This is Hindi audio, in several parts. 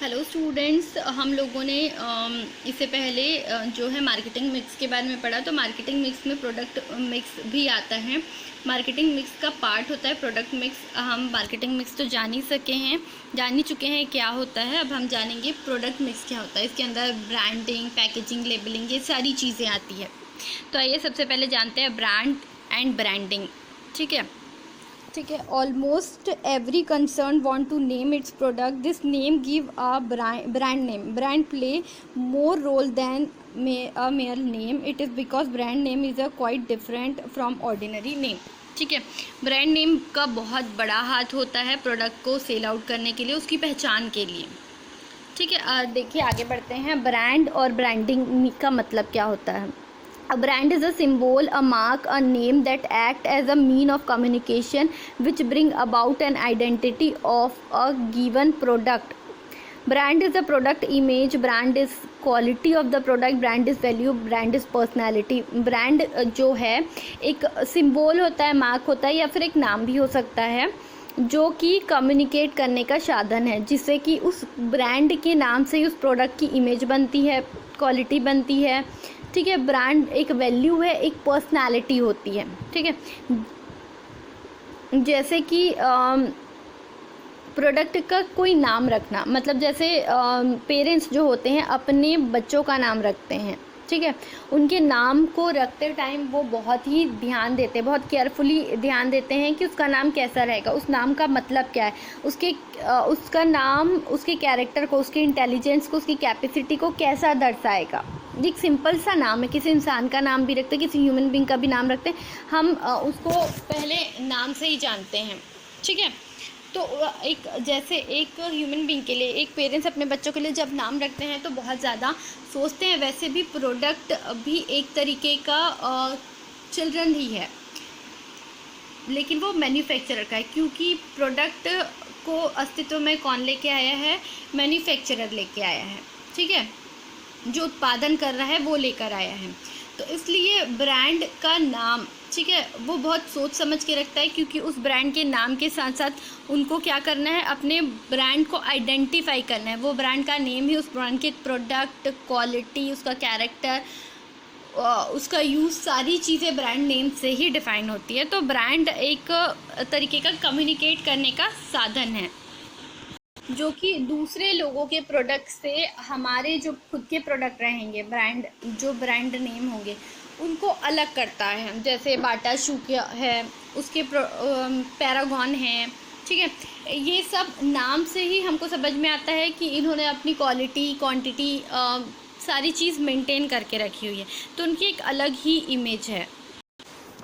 हेलो स्टूडेंट्स, हम लोगों ने इससे पहले जो है मार्केटिंग मिक्स के बारे में पढ़ा। तो मार्केटिंग मिक्स में प्रोडक्ट मिक्स भी आता है। मार्केटिंग मिक्स का पार्ट होता है प्रोडक्ट मिक्स। हम मार्केटिंग मिक्स तो जान ही चुके हैं क्या होता है। अब हम जानेंगे प्रोडक्ट मिक्स क्या होता है। इसके अंदर ब्रांडिंग, पैकेजिंग, लेबलिंग, ये सारी चीज़ें आती है। तो आइए सबसे पहले जानते हैं ब्रांड एंड ब्रांडिंग। ठीक है। Almost every concern want to name its product. This name give a brand name. Brand play more role than a mere name. It is because brand name is a quite different from ordinary name. ठीक है, ब्रांड नेम का बहुत बड़ा हाथ होता है प्रोडक्ट को सेल आउट करने के लिए, उसकी पहचान के लिए। ठीक है, देखिए आगे बढ़ते हैं। ब्रांड और ब्रांडिंग का मतलब क्या होता है। A brand is a symbol, a mark, a name that act as a mean of communication which bring about an identity of a given product. Brand is a product image, brand is quality of the product, brand is value, brand is personality. Brand जो है एक सिंबल होता है, मार्क होता है, या फिर एक नाम भी हो सकता है जो कि कम्युनिकेट करने का साधन है, जिससे कि उस ब्रांड के नाम से ही उस प्रोडक्ट की इमेज बनती है, क्वालिटी बनती है। ठीक है, ब्रांड एक वैल्यू है, एक पर्सनालिटी होती है। ठीक है, जैसे कि प्रोडक्ट का कोई नाम रखना, मतलब जैसे पेरेंट्स जो होते हैं अपने बच्चों का नाम रखते हैं। ठीक है, उनके नाम को रखते टाइम वो बहुत ही ध्यान देते हैं, बहुत केयरफुली ध्यान देते हैं कि उसका नाम कैसा रहेगा, उस नाम का मतलब क्या है, उसका नाम उसके कैरेक्टर को, उसके इंटेलिजेंस को, उसकी कैपेसिटी को कैसा दर्शाएगा। एक सिंपल सा नाम है, किसी इंसान का नाम भी रखते हैं, किसी ह्यूमन बीइंग का भी नाम रखते हैं, हम उसको पहले नाम से ही जानते हैं। ठीक है, तो एक ह्यूमन बीइंग के लिए, एक पेरेंट्स अपने बच्चों के लिए जब नाम रखते हैं तो बहुत ज़्यादा सोचते हैं। वैसे भी प्रोडक्ट भी एक तरीके का चिल्ड्रन ही है, लेकिन वो मैन्युफैक्चरर का है, क्योंकि प्रोडक्ट को अस्तित्व में कौन लेके आया है, मैन्युफैक्चरर लेके आया है। ठीक है, जो उत्पादन कर रहा है वो लेकर आया है। तो इसलिए ब्रांड का नाम, ठीक है, वो बहुत सोच समझ के रखता है, क्योंकि उस ब्रांड के नाम के साथ साथ उनको क्या करना है, अपने ब्रांड को आइडेंटिफाई करना है। वो ब्रांड का नेम ही उस ब्रांड के प्रोडक्ट, क्वालिटी, उसका कैरेक्टर, उसका यूज़, सारी चीज़ें ब्रांड नेम से ही डिफाइन होती है। तो ब्रांड एक तरीके का कम्युनिकेट करने का साधन है, जो कि दूसरे लोगों के प्रोडक्ट से हमारे जो खुद के प्रोडक्ट रहेंगे, जो ब्रांड नेम होंगे, उनको अलग करता है। जैसे बाटा शू है, उसके पैरागॉन है। ठीक है, ये सब नाम से ही हमको समझ में आता है कि इन्होंने अपनी क्वालिटी, क्वांटिटी, सारी चीज़ मेंटेन करके रखी हुई है, तो उनकी एक अलग ही इमेज है।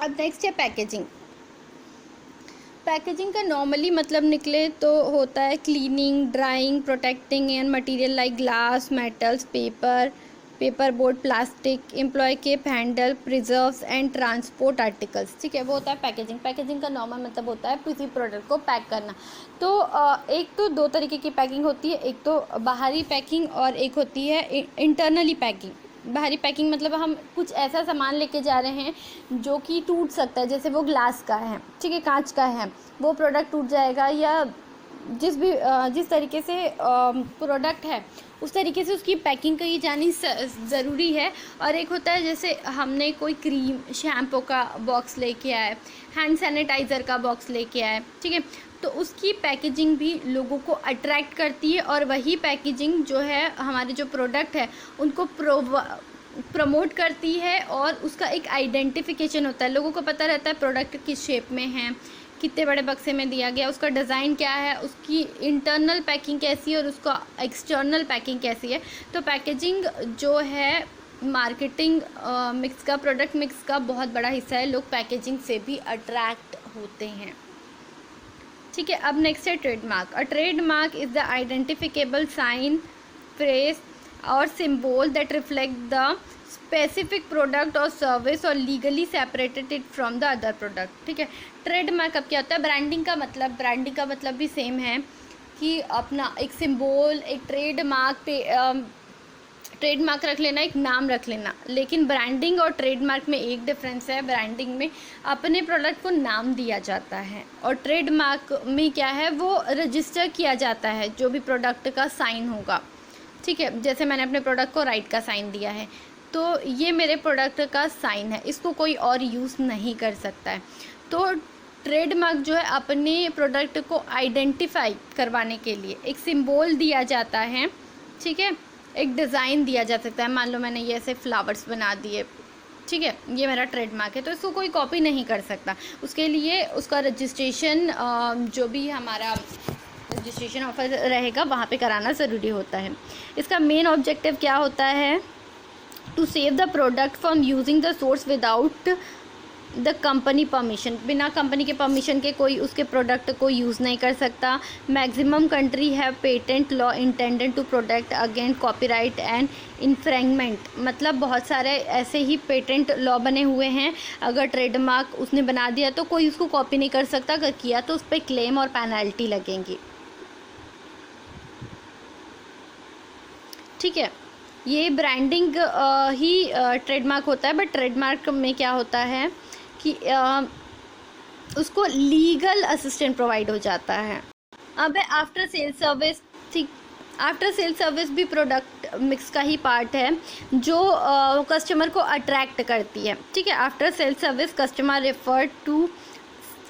अब नेक्स्ट है पैकेजिंग। पैकेजिंग का नॉर्मली मतलब निकले तो होता है cleaning, drying, protecting and material like glass, metals, paper board, plastic, employ keep, handle, preserves and transport articles. ठीक है, वो होता है पैकेजिंग। पैकेजिंग का नॉर्मल मतलब होता है किसी प्रोडक्ट को पैक करना। तो एक तो दो तरीके की पैकिंग होती है, एक तो बाहरी पैकिंग और एक होती है इंटरनली पैकिंग। बाहरी पैकिंग मतलब हम कुछ ऐसा सामान लेके जा रहे हैं जो कि टूट सकता है, जैसे वो ग्लास का है, ठीक है, कांच का है, वो प्रोडक्ट टूट जाएगा, या जिस तरीके से प्रोडक्ट है उस तरीके से उसकी पैकिंग की जानी ज़रूरी है। और एक होता है जैसे हमने कोई क्रीम, शैम्पू का बॉक्स लेके आए, हैंड सैनिटाइज़र का बॉक्स लेके आए, ठीक है, तो उसकी पैकेजिंग भी लोगों को अट्रैक्ट करती है, और वही पैकेजिंग जो है हमारे जो प्रोडक्ट है उनको प्रमोट करती है, और उसका एक आइडेंटिफिकेशन होता है। लोगों को पता रहता है प्रोडक्ट किस शेप में है, कितने बड़े बक्से में दिया गया, उसका डिज़ाइन क्या है, उसकी इंटरनल पैकिंग कैसी है और उसका एक्सटर्नल पैकिंग कैसी है। तो पैकेजिंग जो है मार्केटिंग मिक्स का, प्रोडक्ट मिक्स का बहुत बड़ा हिस्सा है। लोग पैकेजिंग से भी अट्रैक्ट होते हैं। ठीक है, अब नेक्स्ट है trademark. A trademark is the identifiable sign, phrase और symbol that reflect the specific product और सर्विस और legally separated it from the other product. ठीक है, ट्रेडमार्क अब क्या होता है, ब्रांडिंग का मतलब भी सेम है कि अपना एक सिंबल, एक ट्रेडमार्क पे ट्रेडमार्क रख लेना, एक नाम रख लेना, लेकिन ब्रांडिंग और ट्रेडमार्क में एक डिफरेंस है। ब्रांडिंग में अपने प्रोडक्ट को नाम दिया जाता है और ट्रेडमार्क में क्या है, वो रजिस्टर किया जाता है जो भी प्रोडक्ट का साइन होगा, ठीक है। जैसे मैंने अपने प्रोडक्ट को राइट का साइन दिया है, तो ये मेरे प्रोडक्ट का साइन है, इसको कोई और यूज़ नहीं कर सकता है। तो ट्रेडमार्क जो है अपने प्रोडक्ट को आइडेंटिफाई करवाने के लिए एक सिंबल दिया जाता है, ठीक है, एक डिज़ाइन दिया जा सकता है। मान लो मैंने ये ऐसे फ्लावर्स बना दिए, ठीक है, ये मेरा ट्रेडमार्क है, तो इसको कोई कॉपी नहीं कर सकता। उसके लिए उसका रजिस्ट्रेशन जो भी हमारा रजिस्ट्रेशन ऑफर रहेगा वहाँ पे कराना ज़रूरी होता है। इसका मेन ऑब्जेक्टिव क्या होता है, to save the product from using the source without the company permission. बिना कंपनी के परमिशन के कोई उसके प्रोडक्ट को यूज़ नहीं कर सकता। Maximum country have patent law intended to protect against copyright and infringement. मतलब बहुत सारे ऐसे ही पेटेंट लॉ बने हुए हैं, अगर ट्रेडमार्क उसने बना दिया तो कोई उसको कॉपी नहीं कर सकता, अगर किया तो उस पर क्लेम और पेनल्टी लगेंगी, ठीक है। ये ब्रांडिंग ही ट्रेडमार्क होता है, बट ट्रेडमार्क में क्या होता है कि उसको लीगल असिस्टेंट प्रोवाइड हो जाता है। अब आफ्टर सेल सर्विस, ठीक, आफ्टर सेल सर्विस भी प्रोडक्ट मिक्स का ही पार्ट है जो कस्टमर को अट्रैक्ट करती है, ठीक है। After sale service customer refer to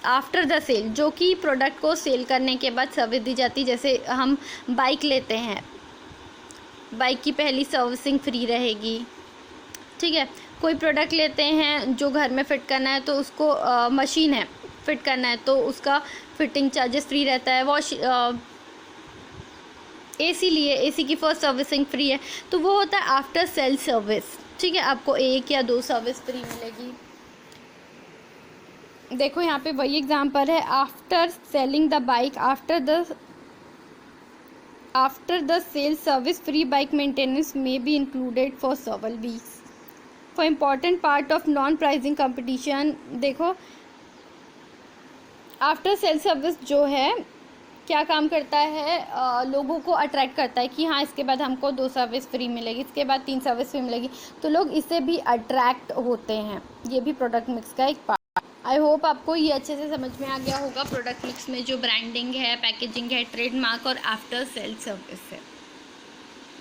after the sale, जो कि प्रोडक्ट को सेल करने के बाद सर्विस दी जाती है। जैसे हम बाइक लेते हैं, बाइक की पहली सर्विसिंग फ्री रहेगी, ठीक है। कोई प्रोडक्ट लेते हैं जो घर में फ़िट करना है, तो उसको मशीन है फ़िट करना है, तो उसका फिटिंग चार्जेस फ्री रहता है। एसी लिए, एसी की फर्स्ट सर्विसिंग फ्री है, तो वो होता है आफ्टर सेल सर्विस, ठीक है। आपको 1 या 2 सर्विस फ्री मिलेगी। देखो यहाँ पे वही एग्जांपल है, after selling the bike, after the sale service free bike maintenance may be included for several weeks for important part of non pricing competition. देखो आफ्टर सेल सर्विस जो है क्या काम करता है, लोगों को अट्रैक्ट करता है कि हाँ इसके बाद हमको 2 सर्विस फ्री मिलेगी, इसके बाद 3 सर्विस फ्री मिलेगी, तो लोग इससे भी अट्रैक्ट होते हैं। ये भी प्रोडक्ट मिक्स का एक पार्ट। आई होप आपको ये अच्छे से समझ में आ गया होगा प्रोडक्ट मिक्स में जो ब्रांडिंग है, पैकेजिंग है, ट्रेडमार्क और आफ्टर सेल सर्विस है।